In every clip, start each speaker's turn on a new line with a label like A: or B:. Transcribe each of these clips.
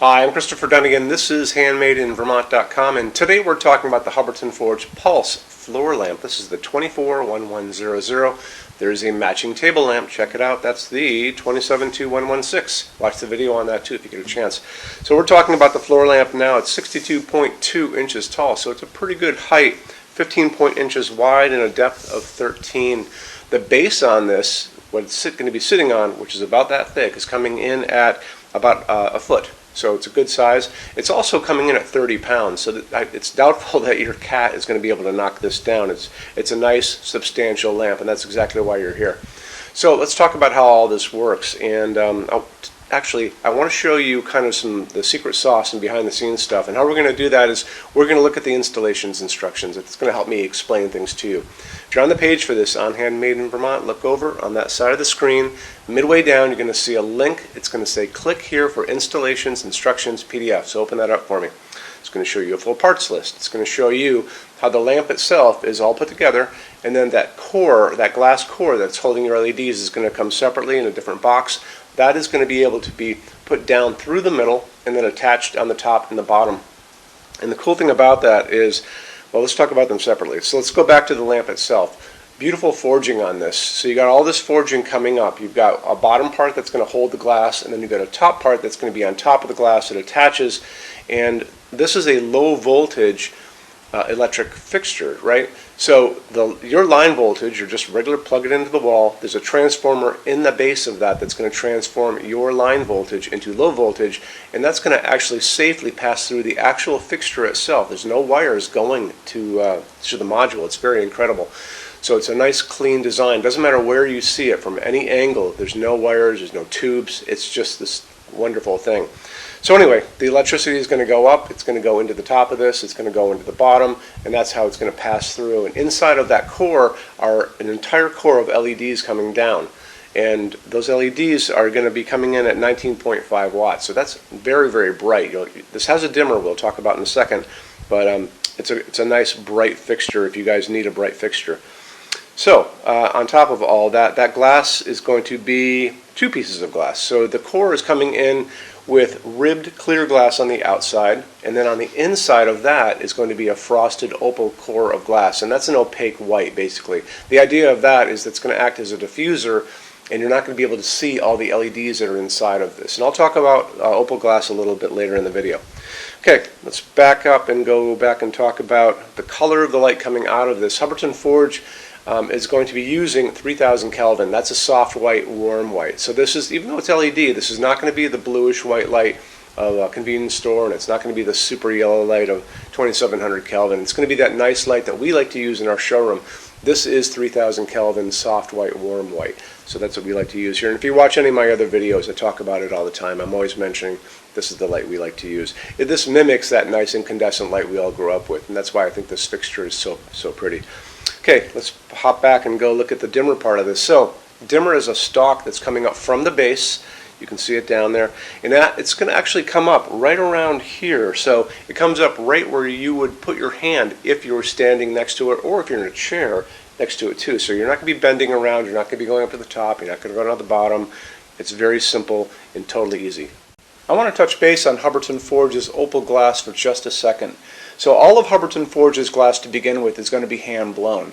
A: Hi, I'm Christopher Dunnigan. This is HandmadeInVermont.com, and today we're talking about the Hubbardton Forge Pulse floor lamp. This is the 241100. There's a matching table lamp. Check it out. That's the 272116. Watch the video on that too if you get a chance. So we're talking about the floor lamp now. It's 62.2 inches tall, so it's a pretty good height. 15 inches wide and a depth of 13. The base on this, what it's going to be sitting on, which is about that thick, is coming in at about a foot. So it's a good size. It's also coming in at 30 pounds, so it's doubtful that your cat is going to be able to knock this down. It's a nice, substantial lamp, and that's exactly why you're here. So let's talk about how all this works. And actually, I want to show you kind of the secret sauce and behind the scenes stuff. And how we're going to do that is we're going to look at the installations instructions. It's going to help me explain things to you. If you're on the page for this on Handmade in Vermont, look over on that side of the screen. Midway down, you're going to see a link. It's going to say click here for installations instructions PDF. So open that up for me. It's going to show you a full parts list. It's going to show you how the lamp itself is all put together, and then that core, that glass core that's holding your LEDs, is going to come separately in a different box. That is going to be able to be put down through the middle and then attached on the top and the bottom. And the cool thing about that is, well, let's talk about them separately. So let's go back to the lamp itself. Beautiful forging on this. So you got all this forging coming up. You've got a bottom part that's going to hold the glass, and then you've got a top part that's going to be on top of the glass that attaches. And this is a low voltage electric fixture, right? So your line voltage, you're just regular plug it into the wall. There's a transformer in the base of that that's going to transform your line voltage into low voltage, and that's going to actually safely pass through the actual fixture itself. There's no wires going to the module. It's very incredible. So it's a nice clean design. Doesn't matter where you see it from any angle. There's no wires, there's no tubes. It's just this wonderful thing. So anyway, the electricity is going to go up, it's going to go into the top of this, it's going to go into the bottom, and that's how it's going to pass through. And inside of that core are an entire core of LEDs coming down. And those LEDs are going to be coming in at 19.5 watts. So that's very, very bright. This has a dimmer we'll talk about in a second, but it's a nice bright fixture if you guys need a bright fixture. So on top of all that, that glass is going to be two pieces of glass. So the core is coming in with ribbed clear glass on the outside, and then on the inside of that is going to be a frosted opal core of glass, and that's an opaque white basically. The idea of that is it's going to act as a diffuser, and you're not going to be able to see all the LEDs that are inside of this. And I'll talk about opal glass a little bit later in the video. Okay, let's back up and go back and talk about the color of the light coming out of this. Hubbardton Forge is going to be using 3000 Kelvin. That's a soft white, warm white. So this is, even though it's LED, this is not going to be the bluish white light of a convenience store, and it's not going to be the super yellow light of 2700 Kelvin. It's going to be that nice light that we like to use in our showroom. This is 3000 Kelvin soft white, warm white. So that's what we like to use here. And if you watch any of my other videos, I talk about it all the time. I'm always mentioning this is the light we like to use. This mimics that nice incandescent light we all grew up with, and that's why I think this fixture is so pretty. Okay, let's hop back and go look at the dimmer part of this. So, dimmer is a stalk that's coming up from the base. You can see it down there. And it's going to actually come up right around here. So, it comes up right where you would put your hand if you were standing next to it, or if you're in a chair next to it too. So, you're not going to be bending around. You're not going to be going up to the top. You're not going to run on the bottom. It's very simple and totally easy. I want to touch base on Hubbardton Forge's opal glass for just a second. So all of Hubbardton Forge's glass to begin with is going to be hand blown.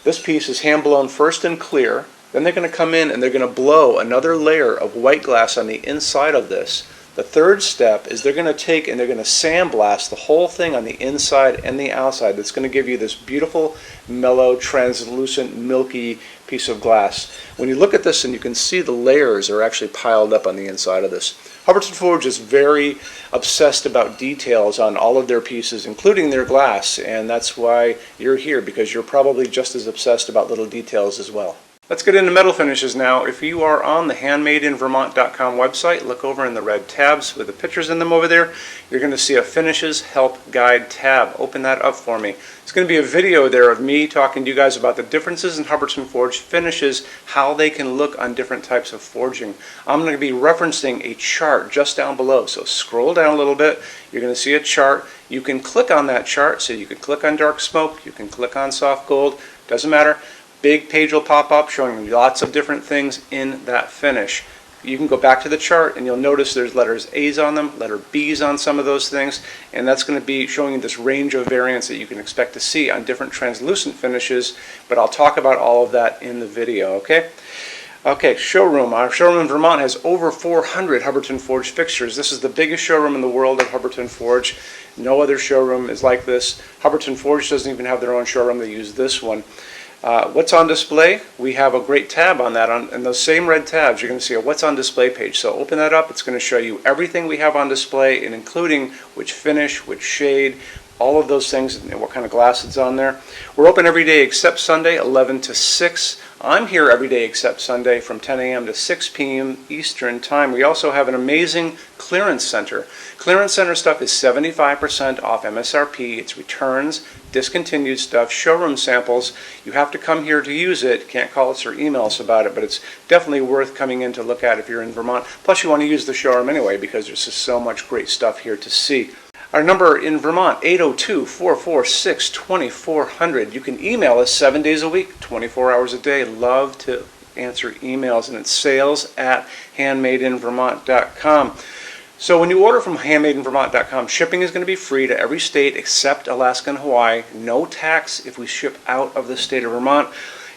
A: This piece is hand blown first in clear, then they're going to come in and they're going to blow another layer of white glass on the inside of this. The third step is they're going to take and they're going to sandblast the whole thing on the inside and the outside. That's going to give you this beautiful, mellow, translucent, milky piece of glass. When you look at this, and you can see the layers are actually piled up on the inside of this. Hubbardton Forge is very obsessed about details on all of their pieces, including their glass, and that's why you're here, because you're probably just as obsessed about little details as well. Let's get into metal finishes now. If you are on the HandmadeInVermont.com website, look over in the red tabs with the pictures in them over there. You're going to see a Finishes Help Guide tab. Open that up for me. It's going to be a video there of me talking to you guys about the differences in Hubbardton Forge finishes, how they can look on different types of forging. I'm going to be referencing a chart just down below, so scroll down a little bit. You're going to see a chart. You can click on that chart, so you can click on dark smoke, you can click on soft gold, doesn't matter. Big page will pop up showing you lots of different things in that finish. you can go back to the chart and you'll notice there's letters A's on them, letter B's on some of those things, and that's going to be showing you this range of variants that you can expect to see on different translucent finishes, but I'll talk about all of that in the video, okay? Okay, showroom. Our showroom in Vermont has over 400 Hubbardton Forge fixtures. This is the biggest showroom in the world of Hubbardton Forge. No other showroom is like this. Hubbardton Forge doesn't even have their own showroom. They use this one. What's on display? We have a great tab on that. And those same red tabs, you're going to see a what's on display page. So open that up. It's going to show you everything we have on display, and including which finish, which shade, all of those things, and what kind of glass it's on there. We're open every day except Sunday, 11 to 6. I'm here every day except Sunday from 10 a.m. to 6 p.m. Eastern Time. We also have an amazing clearance center. Clearance center stuff is 75% off MSRP. It's returns, discontinued stuff, showroom samples. You have to come here to use it. Can't call us or email us about it, but it's definitely worth coming in to look at if you're in Vermont. Plus you want to use the showroom anyway because there's just so much great stuff here to see. Our number in Vermont, 802-446-2400. You can email us 7 days a week, 24 hours a day. Love to answer emails, and it's sales@HandmadeInVermont.com. So when you order from HandmadeInVermont.com, shipping is going to be free to every state except Alaska and Hawaii. No tax if we ship out of the state of Vermont.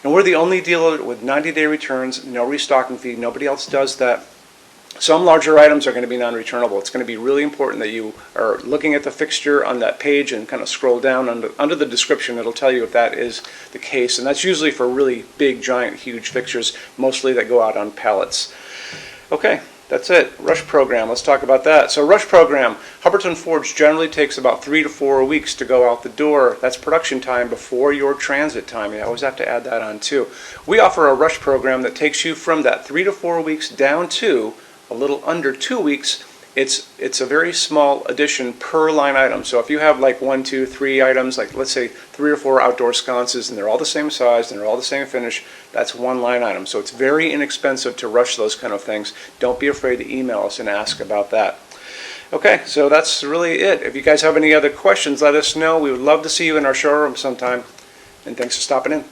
A: And we're the only dealer with 90-day returns, no restocking fee. Nobody else does that. Some larger items are going to be non-returnable. It's going to be really important that you are looking at the fixture on that page and kind of scroll down under the description. It'll tell you if that is the case. And that's usually for really big, giant, huge fixtures, mostly that go out on pallets. Okay, that's it. Rush program. Let's talk about that. So rush program, Hubbardton Forge generally takes about 3 to 4 weeks to go out the door. That's production time before your transit time. You always have to add that on too. We offer a rush program that takes you from that 3 to 4 weeks down to a little under 2 weeks. It's a very small addition per line item. So if you have like 1, 2, 3 items, like let's say 3 or 4 outdoor sconces, and they're all the same size and they're all the same finish, that's one line item. So it's very inexpensive to rush those kind of things. Don't be afraid to email us and ask about that. Okay, so that's really it. If you guys have any other questions, let us know. We would love to see you in our showroom sometime. And thanks for stopping in.